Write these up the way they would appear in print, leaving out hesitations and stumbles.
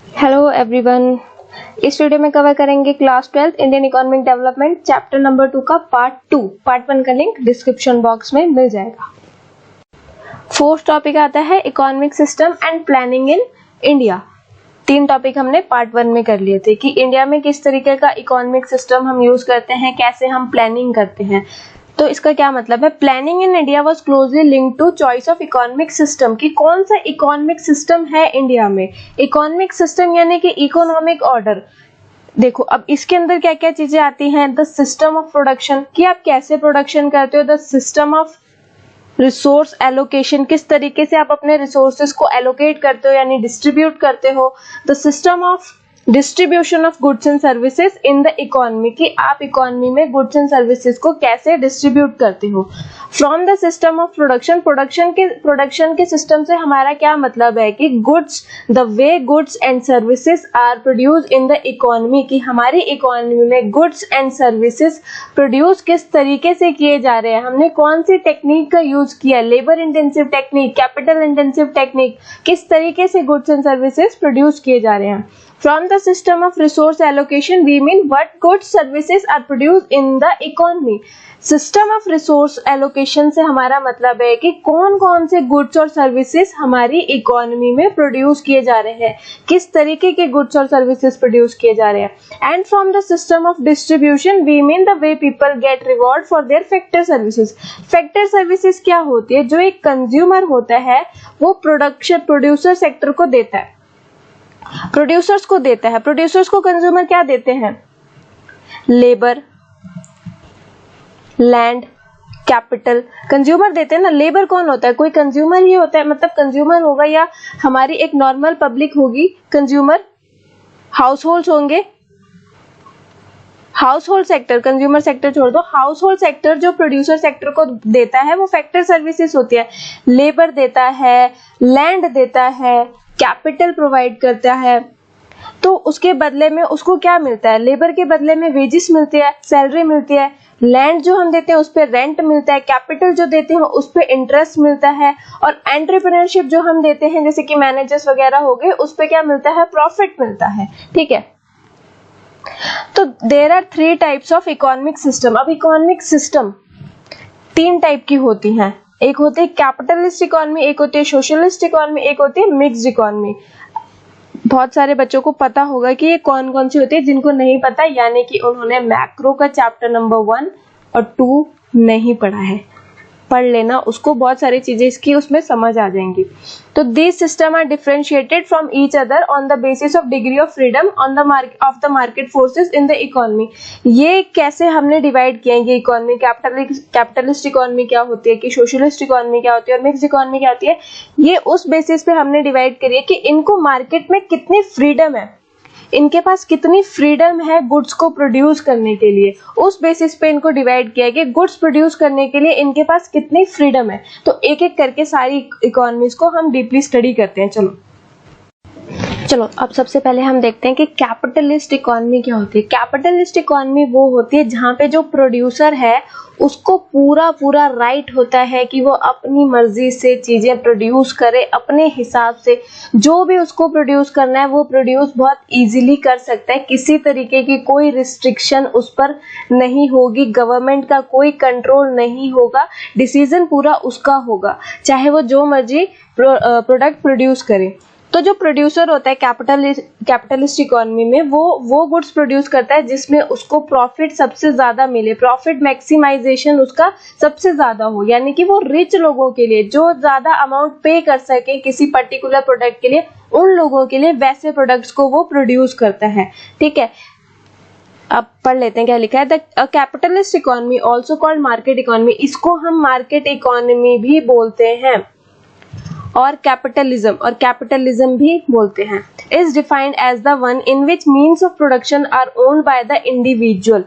Hello everyone. इस video में cover करेंगे class 12 Indian economic development chapter number 2 का पार्ट 2। पार्ट 1 का लिंक डिस्क्रिप्शन बॉक्स में मिल जाएगा। फोर्थ टॉपिक आता है economic system and planning in India. 3 topic हमने पार्ट 1 में कर लिए थे कि इंडिया में किस तरीके का इकोनॉमिक सिस्टम हम यूज करते हैं, कैसे हम प्लानिंग करते हैं। तो इसका क्या मतलब है, planning in India was closely linked to choice of economic system, कि कौन सा इकोनॉमिक सिस्टम है इंडिया में। इकोनॉमिक सिस्टम यानी कि इकोनॉमिक ऑर्डर। देखो अब इसके अंदर क्या क्या चीजें आती हैं, द सिस्टम ऑफ प्रोडक्शन, कि आप कैसे प्रोडक्शन करते हो, the system of resource allocation, किस तरीके से आप अपने रिसोर्सेज को एलोकेट करते हो यानी डिस्ट्रीब्यूट करते हो, the system of distribution of goods and services in the economy, कि आप इकोनॉमी में गुड्स एंड सर्विसेज को कैसे डिस्ट्रीब्यूट करते हो। From the system of production, production के सिस्टम से हमारा क्या मतलब है कि goods, the way goods and services are produce in the economy, कि हमारी इकोनॉमी में गुड्स एंड सर्विसेज प्रोड्यूस किस तरीके से किए जा रहे हैं, हमने कौन सी टेक्निक का यूज किया, labour intensive technique, capital intensive technique, किस तरीके से गुड्स एंड सर्विसेज प्रोड्यूस किए जा रहे हैं। From the system of resource allocation, we mean what goods services are produced in the economy. System of resource allocation से हमारा मतलब है कि कौन कौन से गुड्स और सर्विसेज हमारी इकोनॉमी में प्रोड्यूस किए जा रहे हैं, किस तरीके के गुड्स और सर्विसेज प्रोड्यूस किए जा रहे हैं। And from the system of distribution we mean the way people get reward for their factor services. Factor services क्या होती है, जो एक कंज्यूमर होता है वो प्रोड्यूसर सेक्टर को देता है, प्रोड्यूसर्स को देता है। प्रोड्यूसर्स को कंज्यूमर क्या देते हैं, लेबर, लैंड, कैपिटल। कंज्यूमर देते हैं ना, लेबर कौन होता है, कोई कंज्यूमर ही होता है, मतलब कंज्यूमर होगा या हमारी एक नॉर्मल पब्लिक होगी कंज्यूमर, हाउस होंगे, house hold sector, consumer sector छोड़ दो, हाउस होल्ड सेक्टर जो प्रोड्यूसर सेक्टर को देता है वो फैक्टर सर्विसेज होती है। लेबर देता है, लैंड देता है, कैपिटल प्रोवाइड करता है, तो उसके बदले में उसको क्या मिलता है, लेबर के बदले में वेजेस मिलती है, सैलरी मिलती है, लैंड जो हम देते हैं उस पर रेंट मिलता है, कैपिटल जो देते हैं उस पर इंटरेस्ट मिलता है, और एंटरप्रेन्योरशिप जो हम देते हैं जैसे कि मैनेजर्स वगैरह हो गए उस पर क्या मिलता है, प्रॉफिट मिलता है। ठीक है, तो there are 3 types of economic system. अब इकोनॉमिक सिस्टम 3 टाइप की होती हैं, एक होती है कैपिटलिस्ट इकोनॉमी, एक होती है सोशलिस्ट इकोनॉमी, एक होती है मिक्स्ड इकोनॉमी। बहुत सारे बच्चों को पता होगा कि ये कौन कौन सी होती है, जिनको नहीं पता यानी कि उन्होंने मैक्रो का चैप्टर नंबर 1 और 2 नहीं पढ़ा है, पढ़ लेना उसको, बहुत सारी चीजें इसकी उसमें समझ आ जाएंगी। तो this system are differentiated from each other on the basis of degree of freedom on the market forces in the economy. ये कैसे हमने डिवाइड किया है ये इकोनॉमी, कैपिटलिस्ट इकोनॉमी क्या होती है, कि सोशलिस्ट इकोनॉमी क्या होती है और मिक्स्ड इकोनॉमी क्या होती है, ये उस बेसिस पे हमने डिवाइड करी है कि इनको मार्केट में कितनी फ्रीडम है, इनके पास कितनी फ्रीडम है गुड्स को प्रोड्यूस करने के लिए, उस बेसिस पे इनको डिवाइड किया है कि गुड्स प्रोड्यूस करने के लिए इनके पास कितनी फ्रीडम है। तो एक एक करके सारी इकोनॉमीज को हम डीपली स्टडी करते हैं। चलो अब सबसे पहले हम देखते हैं कि कैपिटलिस्ट इकोनॉमी क्या होती है। कैपिटलिस्ट इकोनॉमी वो होती है जहाँ पे जो प्रोड्यूसर है उसको पूरा राइट होता है कि वो अपनी मर्जी से चीजें प्रोड्यूस करे, अपने हिसाब से जो भी उसको प्रोड्यूस करना है वो प्रोड्यूस बहुत इजीली कर सकता है, किसी तरीके की कोई रिस्ट्रिक्शन उस पर नहीं होगी, गवर्नमेंट का कोई कंट्रोल नहीं होगा, डिसीजन पूरा उसका होगा, चाहे वो जो मर्जी प्रोडक्ट प्रोड्यूस करे। तो जो प्रोड्यूसर होता है कैपिटलिस्ट इकोनॉमी में वो गुड्स प्रोड्यूस करता है जिसमें उसको प्रॉफिट सबसे ज्यादा मिले, प्रॉफिट मैक्सिमाइजेशन उसका सबसे ज्यादा हो, यानी कि वो रिच लोगों के लिए जो ज्यादा अमाउंट पे कर सके किसी पर्टिकुलर प्रोडक्ट के लिए, उन लोगों के लिए वैसे प्रोडक्ट्स को वो प्रोड्यूस करता है। ठीक है, अब पढ़ लेते हैं क्या लिखा है। The capitalist economy also called market economy, इसको हम मार्केट इकोनॉमी भी बोलते हैं और कैपिटलिज्म भी बोलते हैं। Is defined as the one in which means of production are owned by the individual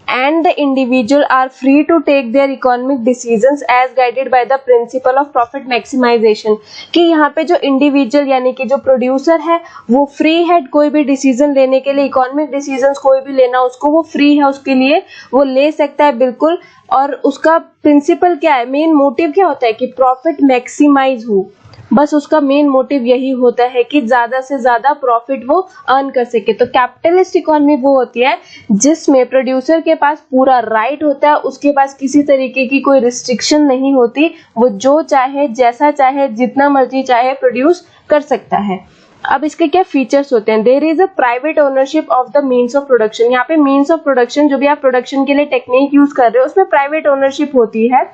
and the individual are free to take their economic decisions as guided by the principle of profit maximization, कि यहाँ पे जो individual यानी कि जो producer है वो free है कोई भी डिसीजन लेने के लिए, इकोनॉमिक डिसीजंस कोई भी लेना उसको वो फ्री है, उसके लिए वो ले सकता है बिल्कुल। और उसका प्रिंसिपल क्या है, मेन मोटिव क्या होता है कि प्रॉफिट मैक्सिमाइज हो, बस उसका मेन मोटिव यही होता है कि ज्यादा से ज्यादा प्रॉफिट वो अर्न कर सके। तो कैपिटलिस्ट इकोनॉमी वो होती है जिसमें प्रोड्यूसर के पास पूरा राइट होता है, उसके पास किसी तरीके की कोई रिस्ट्रिक्शन नहीं होती, वो जो चाहे जैसा चाहे जितना मर्जी चाहे प्रोड्यूस कर सकता है। अब इसके क्या फीचर्स होते हैं? There is a private ownership of the means of production. यहाँ पे मीन्स ऑफ प्रोडक्शन जो भी आप प्रोडक्शन के लिए टेक्निक यूज कर रहे हो उसमें प्राइवेट ओनरशिप होती है,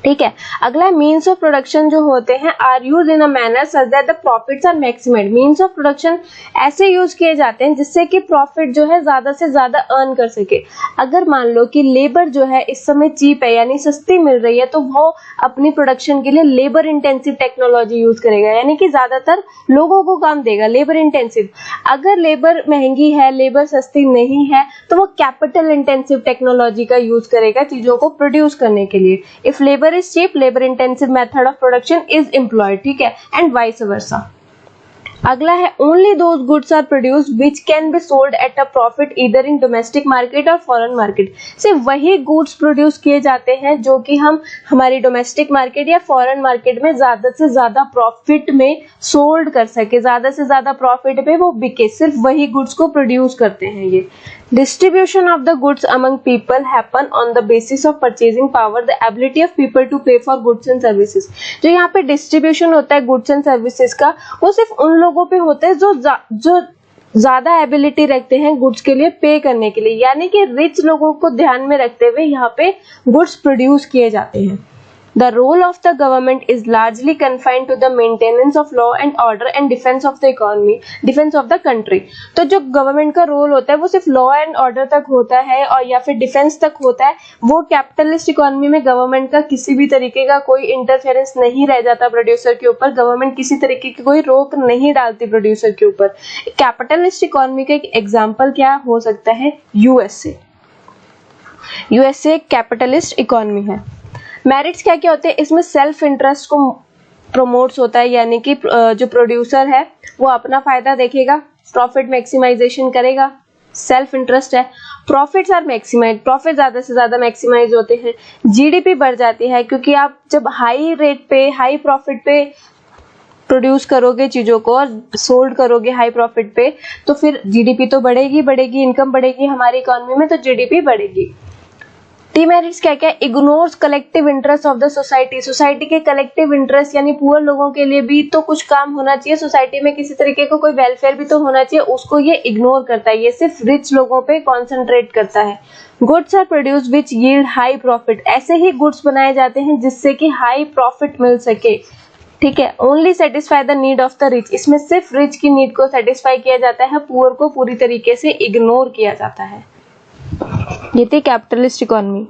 ठीक है। अगला मीन्स ऑफ प्रोडक्शन जो होते हैं are use in a manner such that the profits are maximised. Means of production ऐसे यूज किए जाते हैं जिससे कि प्रॉफिट जो है ज्यादा से ज्यादा अर्न कर सके। अगर मान लो कि लेबर जो है इस समय चीप है यानी सस्ती मिल रही है, तो वो अपनी प्रोडक्शन के लिए लेबर इंटेंसिव टेक्नोलॉजी यूज करेगा, यानी कि ज्यादातर लोगों को काम देगा, लेबर इंटेंसिव। अगर लेबर महंगी है, लेबर सस्ती नहीं है, तो वो कैपिटल इंटेंसिव टेक्नोलॉजी का यूज करेगा चीजों को प्रोड्यूस करने के लिए। If labour is cheap, labor intensive method of production is employed, ठीक है, and vice versa। अगला है only those goods are produced which can be sold at a profit either in domestic market or foreign market। सिर्फ वही goods produce किए जाते हैं जो कि हम हमारी डोमेस्टिक मार्केट या फॉरेन मार्केट में ज्यादा से ज्यादा प्रॉफिट में सोल्ड कर सके, ज्यादा से ज्यादा प्रॉफिट में वो बिके, सिर्फ वही गुड्स को प्रोड्यूस करते हैं ये। Distribution of the goods among people happen on the basis of purchasing power, the ability of people to pay for goods and services। जो यहाँ पे डिस्ट्रीब्यूशन होता है गुड्स एंड सर्विसेज का, वो सिर्फ उन लोगों पे होता है जो ज्यादा एबिलिटी रखते हैं गुड्स के लिए पे करने के लिए, यानी कि रिच लोगों को ध्यान में रखते हुए यहाँ पे गुड्स प्रोड्यूस किए जाते हैं। The role of the government is largely confined to the maintenance of law and order and defense of the economy, defense of the country। तो जो गवर्नमेंट का रोल होता है वो सिर्फ लॉ एंड ऑर्डर तक होता है और या फिर डिफेंस तक होता है। वो कैपिटलिस्ट इकोनॉमी में गवर्नमेंट का किसी भी तरीके का कोई इंटरफेरेंस नहीं रह जाता प्रोड्यूसर के ऊपर, गवर्नमेंट किसी तरीके की कोई रोक नहीं डालती प्रोड्यूसर के ऊपर। कैपिटलिस्ट इकोनॉमी का एक एग्जाम्पल क्या हो सकता है? यूएसए। यूएसए कैपिटलिस्ट इकोनॉमी है। मेरिट्स क्या क्या होते हैं इसमें? सेल्फ इंटरेस्ट को प्रमोट्स होता है, यानी कि जो प्रोड्यूसर है वो अपना फायदा देखेगा, प्रॉफिट मैक्सिमाइजेशन करेगा, सेल्फ इंटरेस्ट है। प्रॉफिट्स आर मैक्सिमाइज, प्रॉफिट ज्यादा से ज्यादा मैक्सिमाइज होते हैं। जीडीपी बढ़ जाती है क्योंकि आप जब हाई रेट पे, हाई प्रॉफिट पे प्रोड्यूस करोगे चीजों को और सोल्ड करोगे हाई प्रॉफिट पे, तो फिर जीडीपी तो बढ़ेगी, इनकम बढ़ेगी हमारी इकोनॉमी में, तो जीडीपी बढ़ेगी। डीमेरिट्स क्या क्या? Ignores collective interest of the society. Society के कलेक्टिव इंटरेस्ट यानी पुअर लोगों के लिए भी तो कुछ काम होना चाहिए, सोसाइटी में किसी तरीके का कोई वेलफेयर भी तो होना चाहिए, उसको ये इग्नोर करता है, ये सिर्फ रिच लोगों पे कॉन्सेंट्रेट करता है। Goods are produce which yield high profit. ऐसे ही गुड्स बनाए जाते हैं जिससे कि हाई प्रॉफिट मिल सके, ठीक है। Only satisfy the need of the rich. इसमें सिर्फ रिच की नीड को सेटिस्फाई किया जाता है, पुअर को पूरी तरीके से इग्नोर किया जाता है। ये थी कैपिटलिस्ट इकोनॉमी।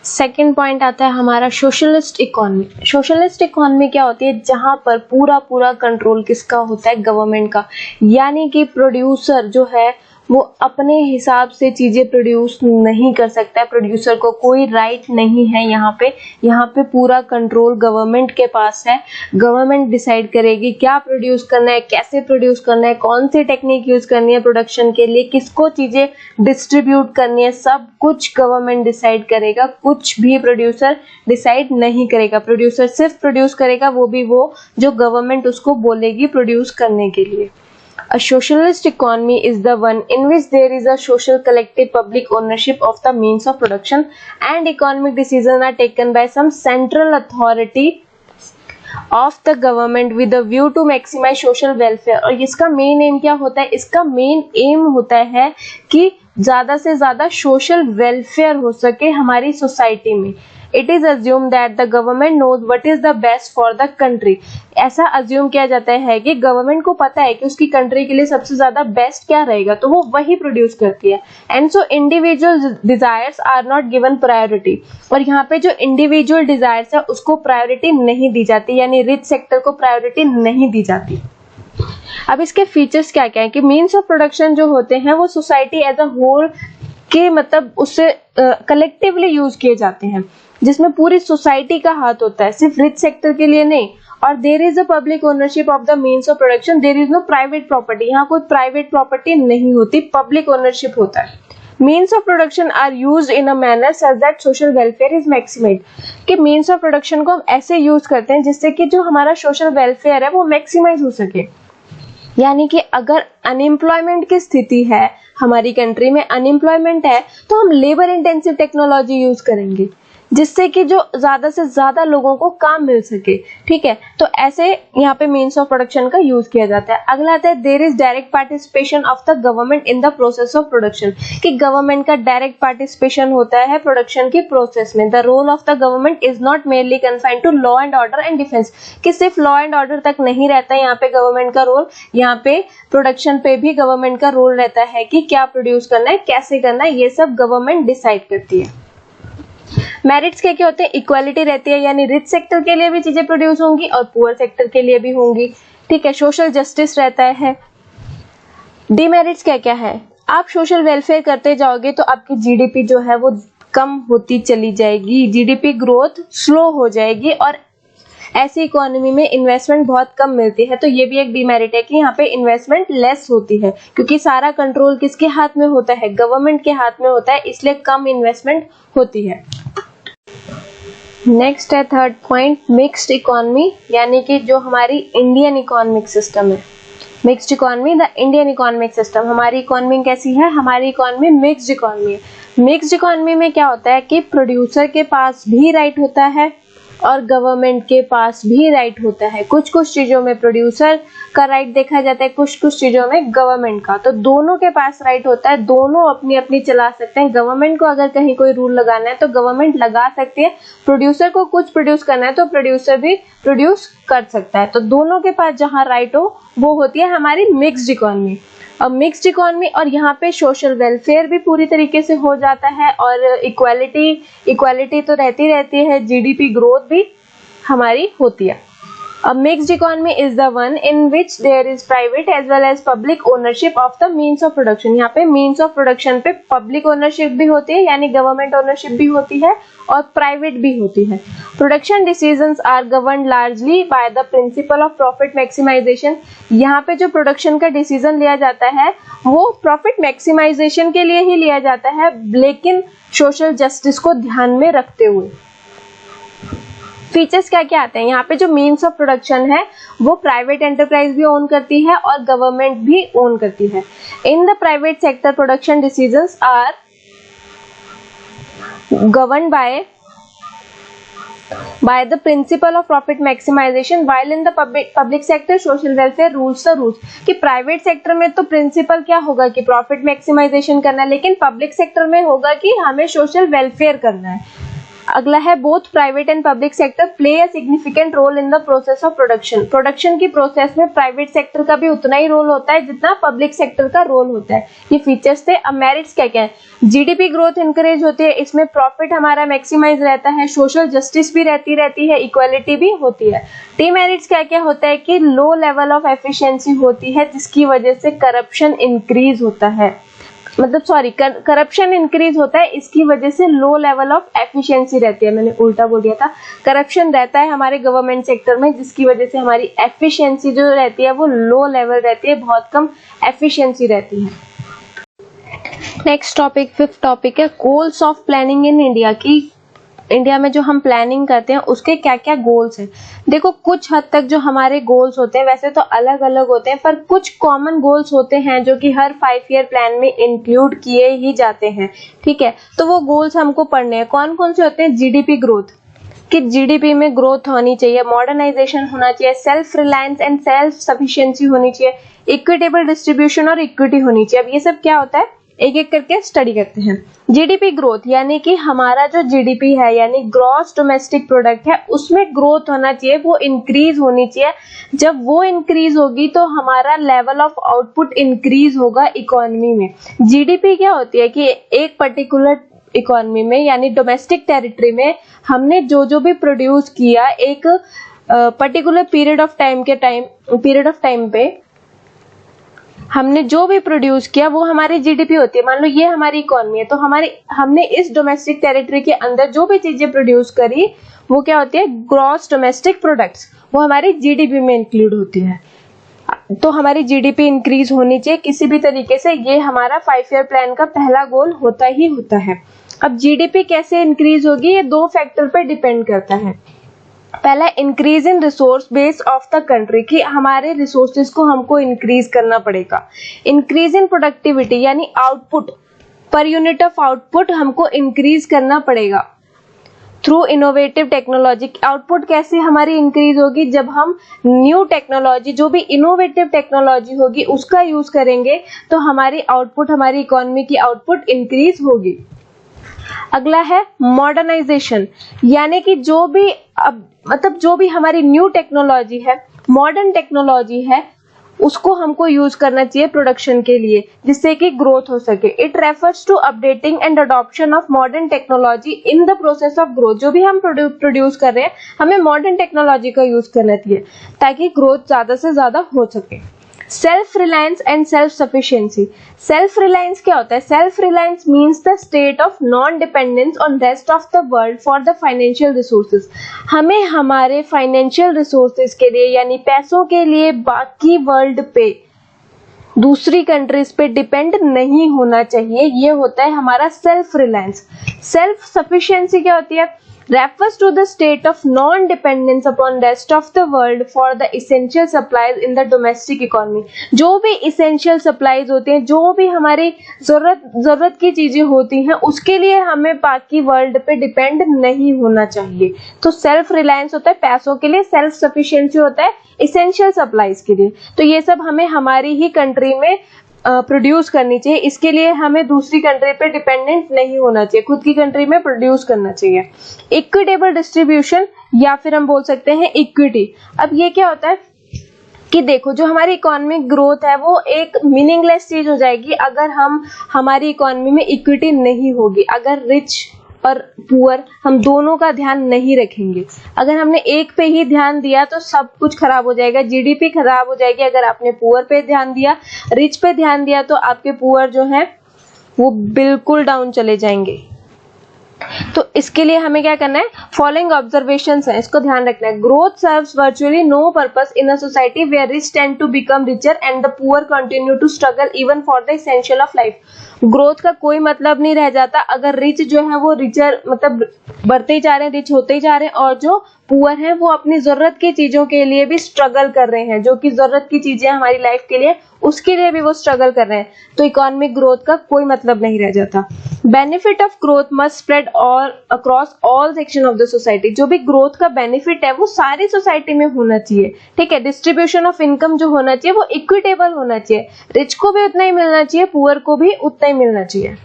सेकेंड पॉइंट आता है हमारा सोशलिस्ट इकोनॉमी। सोशलिस्ट इकोनॉमी क्या होती है? जहां पर पूरा कंट्रोल किसका होता है? गवर्नमेंट का, यानी कि प्रोड्यूसर जो है वो अपने हिसाब से चीजें प्रोड्यूस नहीं कर सकता है, प्रोड्यूसर को कोई राइट नहीं है यहाँ पे पूरा कंट्रोल गवर्नमेंट के पास है। गवर्नमेंट डिसाइड करेगी क्या प्रोड्यूस करना है, कैसे प्रोड्यूस करना है, कौन सी टेक्निक यूज करनी है प्रोडक्शन के लिए, किसको चीजें डिस्ट्रीब्यूट करनी है, सब कुछ गवर्नमेंट डिसाइड करेगा, कुछ भी प्रोड्यूसर डिसाइड नहीं करेगा। प्रोड्यूसर सिर्फ प्रोड्यूस करेगा, वो भी वो जो गवर्नमेंट उसको बोलेगी प्रोड्यूस करने के लिए। A socialist economy is the one in which there is a social collective public ownership of the means of production and economic decisions are taken by some central authority of the government with a view to maximize social welfare। और इसका main M क्या होता है? इसका main M होता है कि ज्यादा से ज्यादा सोशल वेलफेयर हो सके हमारी सोसाइटी में। It is assumed that the government knows what is the best for the country। ऐसा अज्यूम किया जाता है कि गवर्नमेंट को पता है कि उसकी कंट्री के लिए सबसे ज्यादा बेस्ट क्या रहेगा, तो वो वही प्रोड्यूस करती है। And so individual desires are not given priority. और यहाँ पे जो इंडिविजुअल डिजायर्स है उसको प्रायोरिटी नहीं दी जाती, यानी रिच सेक्टर को प्रायोरिटी नहीं दी जाती। अब इसके फीचर्स क्या क्या है कि मीन्स ऑफ प्रोडक्शन जो होते हैं वो सोसाइटी एज अ होल के मतलब उससे कलेक्टिवली यूज किए जाते हैं, जिसमें पूरी सोसाइटी का हाथ होता है, सिर्फ रिच सेक्टर के लिए नहीं। और there is a public ownership of the means of production, there is no private property. यहाँ कोई प्राइवेट प्रॉपर्टी नहीं होती, पब्लिक ओनरशिप होता है। Means of production are used in a manner such that social welfare is maximised, कि means of production को हम ऐसे यूज करते हैं जिससे कि जो हमारा सोशल वेलफेयर है वो मैक्सिमाइज हो सके। यानी कि अगर अनएम्प्लॉयमेंट की स्थिति है, हमारी कंट्री में अनएम्प्लॉयमेंट है, तो हम लेबर इंटेंसिव टेक्नोलॉजी यूज करेंगे जिससे कि जो ज्यादा से ज्यादा लोगों को काम मिल सके। ठीक है, तो ऐसे यहाँ पे मीन्स ऑफ प्रोडक्शन का यूज किया जाता है। अगला आता है there is direct participation of the government in the process of production, कि गवर्नमेंट का डायरेक्ट पार्टिसिपेशन होता है प्रोडक्शन की प्रोसेस में। The role of the government is not merely confined to law and order and defence, कि सिर्फ law and order तक नहीं रहता है यहाँ पे गवर्नमेंट का रोल, यहाँ पे प्रोडक्शन पे भी गवर्नमेंट का रोल रहता है कि क्या प्रोड्यूस करना है, कैसे करना है, ये सब गवर्नमेंट डिसाइड करती है। मेरिट्स क्या क्या होते हैं, इक्वालिटी रहती है, यानी रिच सेक्टर के लिए भी चीजें प्रोड्यूस होंगी और पुअर सेक्टर के लिए भी होंगी। ठीक है, सोशल जस्टिस रहता है। डीमेरिट्स क्या क्या है, आप सोशल वेलफेयर करते जाओगे तो आपकी जीडीपी जो है वो कम होती चली जाएगी, जीडीपी ग्रोथ स्लो हो जाएगी और ऐसी इकोनॉमी में इन्वेस्टमेंट बहुत कम मिलती है। तो ये भी एक डीमेरिट है कि यहाँ पे इन्वेस्टमेंट लेस होती है, क्योंकि सारा कंट्रोल किसके हाथ में होता है, गवर्नमेंट के हाथ में होता है, इसलिए कम इन्वेस्टमेंट होती है। नेक्स्ट है थर्ड पॉइंट, मिक्स्ड इकोनॉमी, यानी कि जो हमारी इंडियन इकोनॉमिक सिस्टम है। Mixed economy, the Indian economic system. हमारी इकोनॉमी कैसी है, हमारी इकोनॉमी मिक्स्ड इकोनॉमी है। मिक्स्ड इकोनॉमी में क्या होता है कि प्रोड्यूसर के पास भी राइट होता है और गवर्नमेंट के पास भी राइट होता है। कुछ कुछ चीजों में प्रोड्यूसर का राइट देखा जाता है, कुछ कुछ चीजों में गवर्नमेंट का, तो दोनों के पास राइट होता है, दोनों अपनी अपनी चला सकते हैं। गवर्नमेंट को अगर कहीं कोई रूल लगाना है तो गवर्नमेंट लगा सकती है, प्रोड्यूसर को कुछ प्रोड्यूस करना है तो प्रोड्यूसर भी प्रोड्यूस कर सकता है। तो दोनों के पास जहाँ राइट हो वो होती है हमारी मिक्स्ड इकोनॉमी। अब मिक्स्ड इकोनॉमी और यहाँ पे सोशल वेलफेयर भी पूरी तरीके से हो जाता है और इक्वालिटी तो रहती है, जीडीपी ग्रोथ भी हमारी होती है। A mixed economy is the one in which there is private as well as public ownership of the means of production। यहाँ पे means of production पे public ownership भी होती है, यानी government ownership भी होती है और private भी होती है। Production decisions are governed largely by the principle of profit maximization। यहाँ पे जो production का decision लिया जाता है वो profit maximization के लिए ही लिया जाता है, लेकिन social justice को ध्यान में रखते हुए। फीचर्स क्या क्या आते हैं, यहाँ पे जो मीन्स ऑफ प्रोडक्शन है वो प्राइवेट एंटरप्राइज भी ओन करती है और गवर्नमेंट भी ओन करती है। In the private sector production decisions are governed by the principle of profit maximization while in the public sector social welfare rules the rules। कि प्राइवेट सेक्टर में तो प्रिंसिपल क्या होगा कि प्रॉफिट मैक्सिमाइजेशन करना है, लेकिन पब्लिक सेक्टर में होगा कि हमें सोशल वेलफेयर करना है। अगला है both private and public sector play a significant role in the process of production. Production की प्रोसेस में प्राइवेट सेक्टर का भी उतना ही रोल होता है जितना पब्लिक सेक्टर का रोल होता है। ये फीचर्स थे। अब मेरिट्स क्या क्या है, जीडीपी ग्रोथ इंकरेज होती है, इसमें प्रॉफिट हमारा मैक्सिमाइज रहता है, सोशल जस्टिस भी रहती है, इक्वालिटी भी होती है। डीमेरिट्स क्या क्या होता है कि लो लेवल ऑफ एफिशिएंसी होती है जिसकी वजह से करप्शन इंक्रीज होता है, करप्शन इंक्रीज होता है, इसकी वजह से लो लेवल ऑफ एफिशिएंसी रहती है। मैंने उल्टा बोल दिया था, करप्शन रहता है हमारे गवर्नमेंट सेक्टर में जिसकी वजह से हमारी एफिशिएंसी जो रहती है वो लो लेवल रहती है, बहुत कम एफिशिएंसी रहती है। नेक्स्ट टॉपिक, फिफ्थ टॉपिक है goals of planning in India. की इंडिया में जो हम प्लानिंग करते हैं उसके क्या क्या गोल्स हैं। देखो कुछ हद तक जो हमारे गोल्स होते हैं वैसे तो अलग अलग होते हैं, पर कुछ कॉमन गोल्स होते हैं जो कि हर 5 ईयर प्लान में इंक्लूड किए ही जाते हैं। ठीक है, तो वो गोल्स हमको पढ़ने हैं। कौन कौन से होते हैं, जीडीपी ग्रोथ, कि जीडीपी में ग्रोथ होनी चाहिए, मॉडर्नाइजेशन होना चाहिए, self reliance and self sufficiency होनी चाहिए, इक्विटेबल डिस्ट्रीब्यूशन और इक्विटी होनी चाहिए। अब ये सब क्या होता है एक एक करके स्टडी करते हैं। जीडीपी ग्रोथ यानी कि हमारा जो जीडीपी है यानी ग्रॉस डोमेस्टिक प्रोडक्ट है उसमें ग्रोथ होना चाहिए, वो इंक्रीज होनी चाहिए। जब वो इंक्रीज होगी तो हमारा लेवल ऑफ आउटपुट इंक्रीज होगा इकोनॉमी में। जीडीपी क्या होती है कि एक पर्टिकुलर इकोनॉमी में यानी डोमेस्टिक टेरिटरी में हमने जो भी प्रोड्यूस किया एक पर्टिकुलर पीरियड ऑफ टाइम पे हमने जो भी प्रोड्यूस किया वो हमारी जीडीपी होती है। मान लो ये हमारी इकोनॉमी है तो हमने इस डोमेस्टिक टेरिटरी के अंदर जो भी चीजें प्रोड्यूस करी वो क्या होती है, ग्रॉस डोमेस्टिक प्रोडक्ट्स, वो हमारी जीडीपी में इंक्लूड होती है। तो हमारी जीडीपी इंक्रीज होनी चाहिए किसी भी तरीके से, ये हमारा 5 ईयर प्लान का पहला गोल होता ही होता है। अब जीडीपी कैसे इंक्रीज होगी, ये 2 फैक्टर पर डिपेंड करता है। पहला, increase in resource base of the country, कि हमारे रिसोर्सेज को हमको इंक्रीज करना पड़ेगा। इंक्रीज इन प्रोडक्टिविटी यानी output, per unit of output हमको इंक्रीज करना पड़ेगा थ्रू इनोवेटिव टेक्नोलॉजी। आउटपुट कैसे हमारी इंक्रीज होगी, जब हम न्यू टेक्नोलॉजी, जो भी इनोवेटिव टेक्नोलॉजी होगी उसका यूज करेंगे तो हमारी आउटपुट, हमारी इकोनॉमी की आउटपुट इंक्रीज होगी। अगला है मॉडर्नाइजेशन, यानी कि जो भी जो भी हमारी न्यू टेक्नोलॉजी है, मॉडर्न टेक्नोलॉजी है, उसको हमको यूज करना चाहिए प्रोडक्शन के लिए, जिससे कि ग्रोथ हो सके। It refers to updating and adoption of modern technology in the process of growth. जो भी हम प्रोड्यूस कर रहे हैं, हमें मॉडर्न टेक्नोलॉजी का यूज करना चाहिए ताकि ग्रोथ ज्यादा से ज्यादा हो सके। Self reliance and self sufficiency. Self reliance क्या होता है? Self reliance means the state of non dependence on rest of the world for the financial resources. हमें हमारे फाइनेंशियल रिसोर्सेज के लिए यानी पैसों के लिए बाकी वर्ल्ड पे, दूसरी कंट्रीज पे डिपेंड नहीं होना चाहिए। ये होता है हमारा सेल्फ रिलायंस। सेल्फ सफिशिएंसी क्या होती है? refers to the state of non-dependence upon rest of the world for the essential supplies in the domestic economy। जो भी essential supplies होते हैं, जो भी हमारी जरूरत की चीजें होती हैं, उसके लिए हमें बाकी वर्ल्ड पे डिपेंड नहीं होना चाहिए। तो सेल्फ रिलायंस होता है पैसों के लिए, सेल्फ सफिशिएंसी होता है essential supplies के लिए। तो ये सब हमें हमारी ही कंट्री में प्रोड्यूस करनी चाहिए। इसके लिए हमें दूसरी कंट्री पे डिपेंडेंट नहीं होना चाहिए, खुद की कंट्री में प्रोड्यूस करना चाहिए। इक्विटेबल डिस्ट्रीब्यूशन या फिर हम बोल सकते हैं इक्विटी। अब ये क्या होता है कि देखो, जो हमारी इकोनॉमिक ग्रोथ है वो एक मीनिंगलेस चीज हो जाएगी अगर हमारी इकोनॉमी में इक्विटी नहीं होगी। अगर रिच और पुअर हम दोनों का ध्यान नहीं रखेंगे, अगर हमने एक पे ही ध्यान दिया तो सब कुछ खराब हो जाएगा, जीडीपी खराब हो जाएगी। अगर आपने पुअर पे ध्यान दिया, रिच पे ध्यान दिया, तो आपके पुअर जो है वो बिल्कुल डाउन चले जाएंगे। तो इसके लिए हमें क्या करना है? फॉलोइंग ऑब्जर्वेशंस है, इसको ध्यान रखना है। Growth serves virtually no purpose in a society where rich tend to become richer and the poor continue to struggle even for the essential of life. Growth का कोई मतलब नहीं रह जाता अगर रिच जो है वो रिचर बढ़ते ही जा रहे हैं, रिच होते ही जा रहे हैं, और जो पुअर है वो अपनी जरूरत की चीजों के लिए भी स्ट्रगल कर रहे हैं, जो कि जरूरत की चीजें हमारी लाइफ के लिए, उसके लिए भी वो स्ट्रगल कर रहे हैं। तो इकोनॉमिक ग्रोथ का कोई मतलब नहीं रह जाता। Benefit of growth must spread all across all section of the society. जो भी ग्रोथ का बेनिफिट है वो सारी सोसाइटी में होना चाहिए, ठीक है। डिस्ट्रीब्यूशन ऑफ इनकम जो होना चाहिए वो इक्विटेबल होना चाहिए, रिच को भी उतना ही मिलना चाहिए, पुअर को भी उतना ही मिलना चाहिए।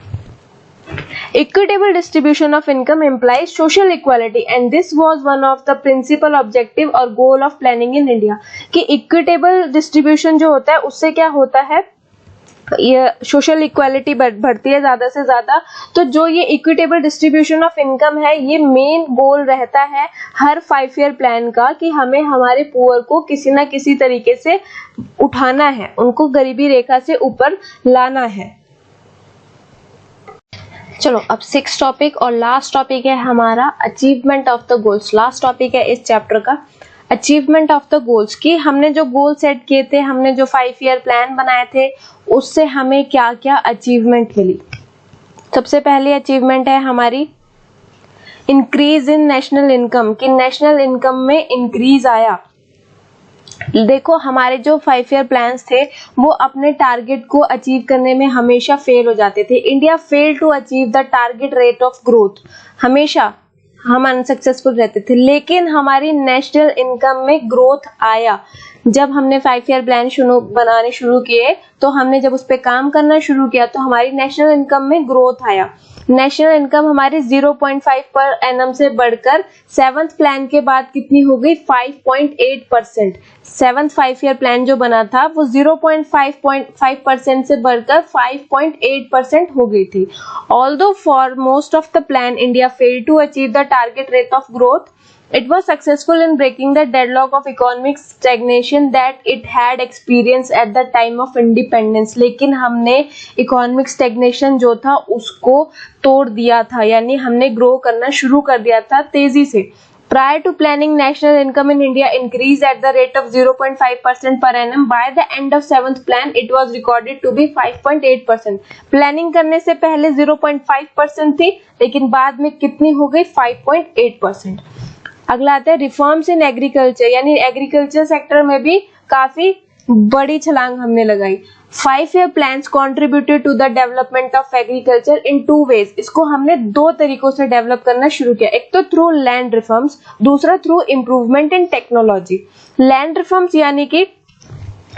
Equitable distribution of income implies social equality and this was one of the principal objective और goal of planning in India। कि equitable distribution जो होता है उससे क्या होता है, ये सोशल इक्वालिटी बढ़ती है ज्यादा से ज्यादा। तो जो ये इक्विटेबल डिस्ट्रीब्यूशन ऑफ इनकम है, ये मेन गोल रहता है हर 5 ईयर प्लान का, कि हमें हमारे पुअर को किसी ना किसी तरीके से उठाना है, उनको गरीबी रेखा से ऊपर लाना है। चलो अब 6th टॉपिक और लास्ट टॉपिक है हमारा achievement of the goals. Last topic है इस चैप्टर का अचीवमेंट ऑफ द गोल्स, कि हमने जो गोल सेट किए थे, हमने जो 5 ईयर प्लान बनाए थे, उससे हमें क्या क्या अचीवमेंट मिली। सबसे पहली अचीवमेंट है हमारी इंक्रीज इन नेशनल इनकम, कि नेशनल इनकम में इंक्रीज आया। देखो हमारे जो 5 ईयर प्लान्स थे वो अपने टारगेट को अचीव करने में हमेशा फेल हो जाते थे। India fail to achieve the target rate of growth, हमेशा हम अनसक्सेसफुल रहते थे। लेकिन हमारी नेशनल इनकम में ग्रोथ आया जब हमने 5 ईयर प्लान बनाने शुरू किए। तो हमने जब उस पर काम करना शुरू किया तो हमारी नेशनल इनकम में ग्रोथ आया। नेशनल इनकम हमारी 0.5 पर एनम से बढ़कर 7th प्लान के बाद कितनी हो गई? 5.8%। 7th 5 ईयर प्लान जो बना था वो 0.5% से बढ़कर 5.8% हो गई थी। Although for most of the plan India failed to achieve the target rate of growth, it was successful in breaking the deadlock of economic stagnation that it had experienced at the time of independence। लेकिन हमने economic stagnation जो था उसको तोड़ दिया था, यानी हमने ग्रो करना शुरू कर दिया था तेजी से। Prior to planning, national income in India increased at the rate of 0.5% per annum. By the end of 7th plan, it was recorded to be 5.8%. Planning करने से पहले 0.5% थी, लेकिन बाद में कितनी हो गई? 5.8%. अगला आता है रिफॉर्म्स इन एग्रीकल्चर, यानी एग्रीकल्चर सेक्टर में भी काफी बड़ी छलांग हमने लगाई. 5-year plans contributed to the development of agriculture in 2 ways. इसको हमने 2 तरीकों से डेवलप करना शुरू किया. एक तो थ्रू लैंड रिफॉर्म्स, दूसरा through improvement in technology. Land reforms यानी कि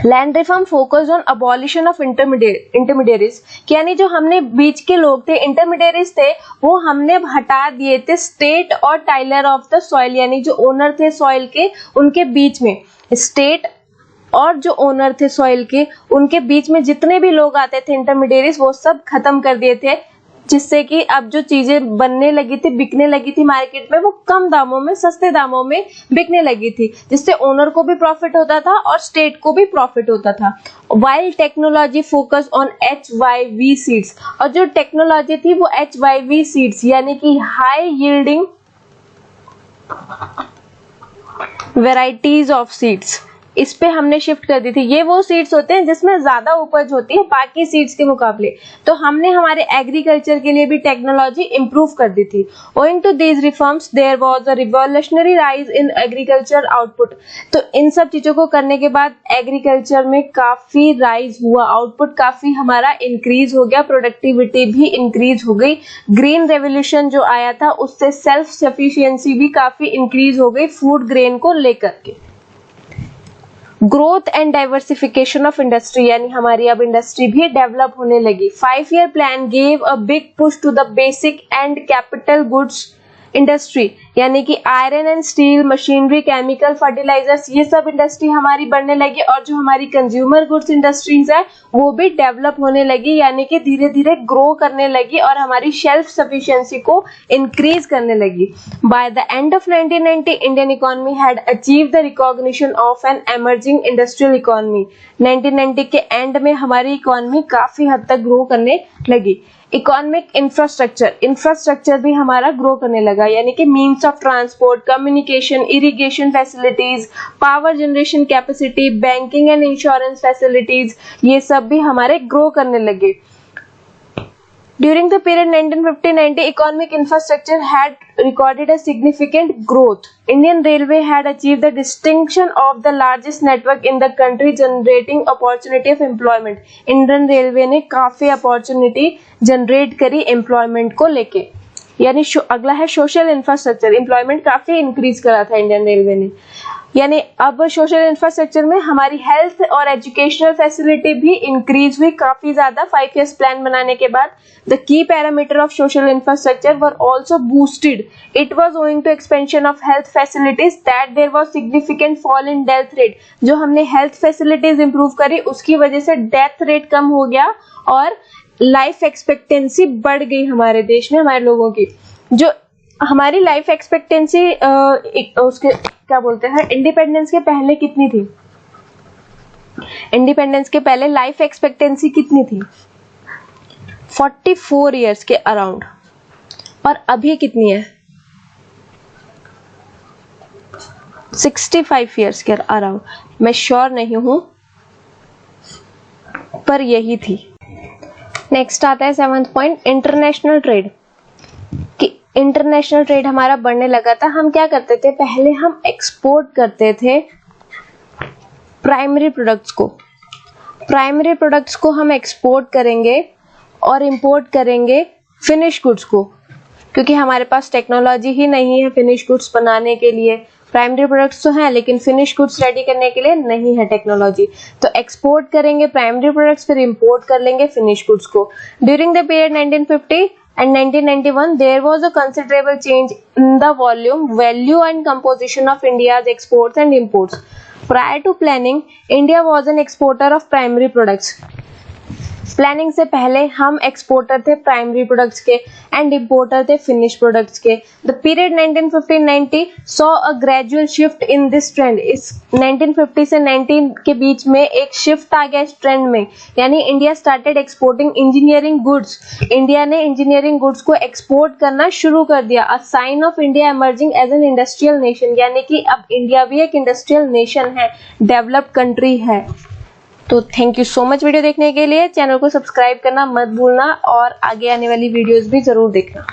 land reform focused on abolition of intermediaries, यानी जो हमने बीच के लोग थे, इंटरमीडियरीज थे, वो हमने हटा दिए थे स्टेट और टाइलर ऑफ द सॉइल, यानी जो ओनर थे सॉइल के, उनके बीच में स्टेट और जो ओनर थे सॉइल के, उनके बीच में जितने भी लोग आते थे इंटरमीडियरीज, वो सब खत्म कर दिए थे, जिससे कि अब जो चीजें बनने लगी थी, बिकने लगी थी मार्केट में, वो कम दामों में, सस्ते दामों में बिकने लगी थी, जिससे ओनर को भी प्रॉफिट होता था और स्टेट को भी प्रॉफिट होता था. While technology focus on HYV seeds, और जो टेक्नोलॉजी थी वो HYV सीड्स यानी कि high yielding varieties of seeds, इस पे हमने शिफ्ट कर दी थी. ये वो सीड्स होते हैं जिसमें ज्यादा उपज होती है बाकी सीड्स के मुकाबले, तो हमने हमारे एग्रीकल्चर के लिए भी टेक्नोलॉजी इंप्रूव कर दी थी. Owing to these reforms, there was a revolutionary rise in agriculture output. तो इन सब चीजों को करने के बाद एग्रीकल्चर में काफी राइज हुआ, आउटपुट काफी हमारा इंक्रीज हो गया, प्रोडक्टिविटी भी इंक्रीज हो गई. ग्रीन रेवोल्यूशन जो आया था उससे सेल्फ सफिशिएंसी भी काफी इंक्रीज हो गई फूड ग्रेन को लेकर के. Growth and diversification of industry, यानी हमारी अब इंडस्ट्री भी डेवलप होने लगी. 5-year plan gave a big push to the basic and capital goods industry, यानी कि iron and steel, machinery, chemical, fertilisers, ये सब इंडस्ट्री हमारी बढ़ने लगी, और जो हमारी कंज्यूमर गुड्स इंडस्ट्रीज है वो भी डेवलप होने लगी, यानी कि धीरे धीरे ग्रो करने लगी और हमारी शेल्फ सफिशिएंसी को इंक्रीज करने लगी. By the end of 1990, Indian economy had achieve the recognition of an emerging industrial economy. 1990 के एंड में हमारी इकोनॉमी काफी हद तक ग्रो करने लगी. इकोनॉमिक इंफ्रास्ट्रक्चर भी हमारा ग्रो करने लगा, यानी कि means of transport, communication, irrigation facilities, power generation capacity, banking and insurance facilities, ये सब भी हमारे ग्रो करने लगे. During the period 1950-90, economic infrastructure had recorded a significant growth. Indian Railway had achieved the distinction of the largest network in the country, generating opportunity of employment. Indian Railway ने काफी opportunity generate करी employment को लेके. यानी अगला है social infrastructure, employment काफी increase करा था इंडियन रेलवे ने. यानी अब सोशल इंफ्रास्ट्रक्चर में हमारी हेल्थ और एजुकेशनल फैसिलिटी भी इंक्रीज हुई काफी ज्यादा 5 years प्लान बनाने के बाद. The key parameter of social infrastructure were also boosted. It was owing to expansion of health facilities that there was significant fall in death rate. जो हमने हेल्थ फैसिलिटीज इंप्रूव करी उसकी वजह से डेथ रेट कम हो गया और लाइफ एक्सपेक्टेंसी बढ़ गई हमारे देश में, हमारे लोगों की. जो हमारी लाइफ एक्सपेक्टेंसी उसके क्या बोलते हैं, इंडिपेंडेंस के पहले कितनी थी? इंडिपेंडेंस के पहले लाइफ एक्सपेक्टेंसी कितनी थी? 44 years के अराउंड. और अभी कितनी है? 65 years के अराउंड. मैं श्योर नहीं हूं पर यही थी. नेक्स्ट आता है 7th पॉइंट, इंटरनेशनल ट्रेड. कि इंटरनेशनल ट्रेड हमारा बढ़ने लगा था. हम क्या करते थे? पहले हम एक्सपोर्ट करते थे प्राइमरी प्रोडक्ट्स को. प्राइमरी प्रोडक्ट्स को हम एक्सपोर्ट करेंगे और इंपोर्ट करेंगे फिनिश गुड्स को, क्योंकि हमारे पास टेक्नोलॉजी ही नहीं है फिनिश गुड्स बनाने के लिए. प्राइमरी प्रोडक्ट्स तो हैं लेकिन फिनिश गुड्स रेडी करने के लिए नहीं है टेक्नोलॉजी. तो एक्सपोर्ट करेंगे प्राइमरी प्रोडक्ट्स, फिर इंपोर्ट कर लेंगे फिनिश गुड्स को. During the period 1950 and 1991, there was a considerable change in the volume, value and composition of India's exports and imports. Prior to planning, India was an exporter of primary products. Planning से पहले हम exporter थे primary products के and importer थे finish products के। The period 1950-90 saw a gradual shift in this trend. इस 1950 से 19 के बीच में एक शिफ्ट आ गया इस ट्रेंड में, यानी India started exporting engineering goods. India ने इंजीनियरिंग गुड्स को एक्सपोर्ट करना शुरू कर दिया। A sign of India emerging as an industrial nation, यानी कि अब इंडिया भी एक इंडस्ट्रियल नेशन है, डेवलप्ड कंट्री है। तो thank you so much video देखने के लिए। चैनल को सब्सक्राइब करना मत भूलना और आगे आने वाली वीडियोस भी जरूर देखना।